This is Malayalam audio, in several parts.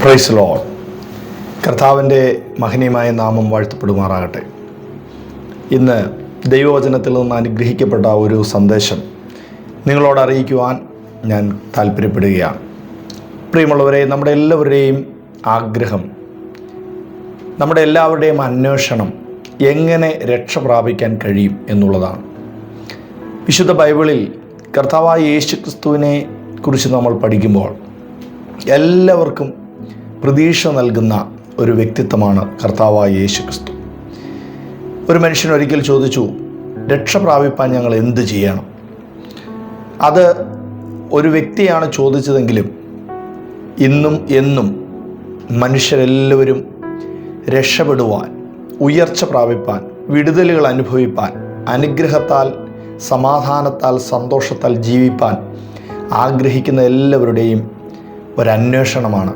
Praise Lord. കർത്താവിൻ്റെ മഹനീയമായ നാമം വാഴ്ത്തപ്പെടുമാറാകട്ടെ. ഇന്ന് ദൈവവചനത്തിൽ നിന്ന് അനുഗ്രഹിക്കപ്പെട്ട ഒരു സന്ദേശം നിങ്ങളോട് അറിയിക്കുവാൻ ഞാൻ താല്പര്യപ്പെടുകയാണ്. പ്രിയമുള്ളവരെ, നമ്മുടെ എല്ലാവരുടെയും ആഗ്രഹം, നമ്മുടെ എല്ലാവരുടെയും അന്വേഷണം എങ്ങനെ രക്ഷ പ്രാപിക്കാൻ കഴിയും എന്നുള്ളതാണ്. വിശുദ്ധ ബൈബിളിൽ കർത്താവായ യേശുക്രിസ്തുവിനെ കുറിച്ച് നമ്മൾ പഠിക്കുമ്പോൾ എല്ലാവർക്കും പ്രതീക്ഷ നൽകുന്ന ഒരു വ്യക്തിത്വമാണ് കർത്താവായ യേശുക്രിസ്തു. ഒരു മനുഷ്യൻ ഒരിക്കൽ ചോദിച്ചു, രക്ഷ പ്രാപിപ്പാൻ ഞങ്ങൾ എന്ത് ചെയ്യണം? അത് ഒരു വ്യക്തിയാണ് ചോദിച്ചതെങ്കിലും ഇന്നും എന്നും മനുഷ്യരെല്ലാവരും രക്ഷപ്പെടുവാൻ, ഉയർച്ച പ്രാപിപ്പാൻ, വിടുതലുകൾ അനുഭവിപ്പാൻ, അനുഗ്രഹത്താൽ, സമാധാനത്താൽ, സന്തോഷത്താൽ ജീവിപ്പാൻ ആഗ്രഹിക്കുന്ന എല്ലാവരുടെയും ഒരന്വേഷണമാണ്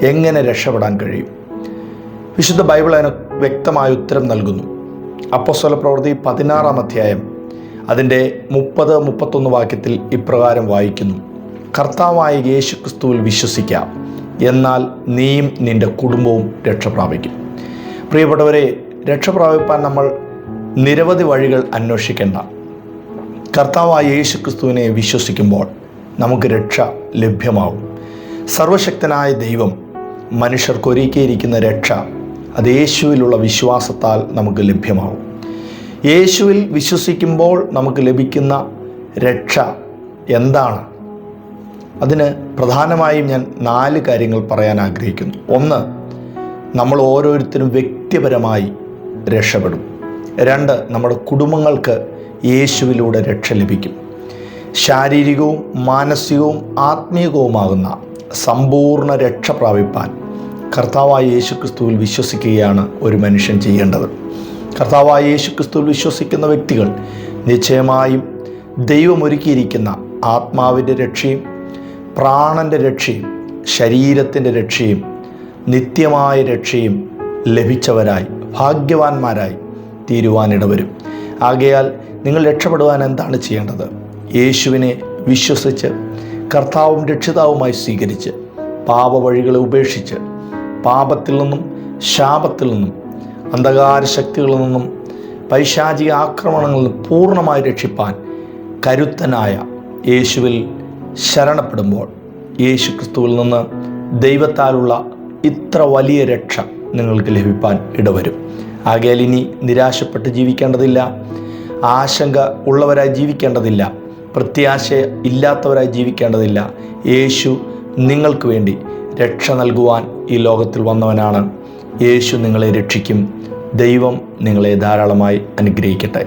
എങ്ങനെ രക്ഷപ്പെടാൻ കഴിയും. വിശുദ്ധ ബൈബിൾ അതിന് വ്യക്തമായ ഉത്തരം നൽകുന്നു. അപ്പോസ്തല പ്രവൃത്തി 16-ാം അധ്യായം അതിൻ്റെ 30-31 വാക്യത്തിൽ ഇപ്രകാരം വായിക്കുന്നു: കർത്താവായ യേശുക്രിസ്തുവിൽ വിശ്വസിക്കാം, എന്നാൽ നീയും നിൻ്റെ കുടുംബവും രക്ഷ പ്രാപിക്കും. പ്രിയപ്പെട്ടവരെ, രക്ഷ പ്രാപിപ്പാൻ നമ്മൾ നിരവധി വഴികൾ അന്വേഷിക്കേണ്ട. കർത്താവായ യേശുക്രിസ്തുവിനെ വിശ്വസിക്കുമ്പോൾ നമുക്ക് രക്ഷ ലഭ്യമാകും. സർവശക്തനായ ദൈവം മനുഷ്യർക്കൊരുക്കിയിരിക്കുന്ന രക്ഷ അത് യേശുവിലുള്ള വിശ്വാസത്താൽ നമുക്ക് ലഭ്യമാകും. യേശുവിൽ വിശ്വസിക്കുമ്പോൾ നമുക്ക് ലഭിക്കുന്ന രക്ഷ എന്താണ്? അതിന് പ്രധാനമായും ഞാൻ 4 കാര്യങ്ങൾ പറയാൻ ആഗ്രഹിക്കുന്നു. 1, നമ്മൾ ഓരോരുത്തരും വ്യക്തിപരമായി രക്ഷപ്പെടും. 2, നമ്മുടെ കുടുംബങ്ങൾക്ക് യേശുവിലൂടെ രക്ഷ ലഭിക്കും. ശാരീരികവും മാനസികവും ആത്മീയവുമാകുന്ന സമ്പൂർണ്ണ രക്ഷ പ്രാപിപ്പാൻ കർത്താവായ യേശുക്രിസ്തുവിൽ വിശ്വസിക്കുകയാണ് ഒരു മനുഷ്യൻ ചെയ്യേണ്ടത്. കർത്താവായ യേശുക്രിസ്തുവിൽ വിശ്വസിക്കുന്ന വ്യക്തികൾ നിശ്ചയമായും ദൈവമൊരുക്കിയിരിക്കുന്ന ആത്മാവിൻ്റെ രക്ഷയും പ്രാണൻ്റെ രക്ഷയും ശരീരത്തിൻ്റെ രക്ഷയും നിത്യമായ രക്ഷയും ലഭിച്ചവരായി, ഭാഗ്യവാന്മാരായി തീരുവാനിടവരും. ആകയാൽ നിങ്ങൾ രക്ഷപ്പെടുവാൻ എന്താണ് ചെയ്യേണ്ടത്? യേശുവിനെ വിശ്വസിച്ച് കർത്താവും രക്ഷിതാവുമായി സ്വീകരിച്ച് പാപവഴികളെ ഉപേക്ഷിച്ച് പാപത്തിൽ നിന്നും ശാപത്തിൽ നിന്നും അന്ധകാര ശക്തികളിൽ നിന്നും പൈശാചിക ആക്രമണങ്ങളിൽ നിന്ന് പൂർണ്ണമായി രക്ഷിപ്പാൻ കരുത്തനായ യേശുവിൽ ശരണപ്പെടുമ്പോൾ യേശുക്രിസ്തുവിൽ നിന്ന് ദൈവത്താലുള്ള ഇത്ര വലിയ രക്ഷ നിങ്ങൾക്ക് ലഭിപ്പാൻ ഇടവരും. ആകയാൽ ഇനി നിരാശപ്പെട്ട് ജീവിക്കേണ്ടതില്ല, ആശങ്ക ഉള്ളവരായി ജീവിക്കേണ്ടതില്ല, പ്രത്യാശ ഇല്ലാത്തവരായി ജീവിക്കേണ്ടതില്ല. യേശു നിങ്ങൾക്ക് വേണ്ടി രക്ഷ നൽകുവാൻ ഈ ലോകത്തിൽ വന്നവനാണ്. യേശു നിങ്ങളെ രക്ഷിക്കും. ദൈവം നിങ്ങളെ ധാരാളമായി അനുഗ്രഹിക്കട്ടെ.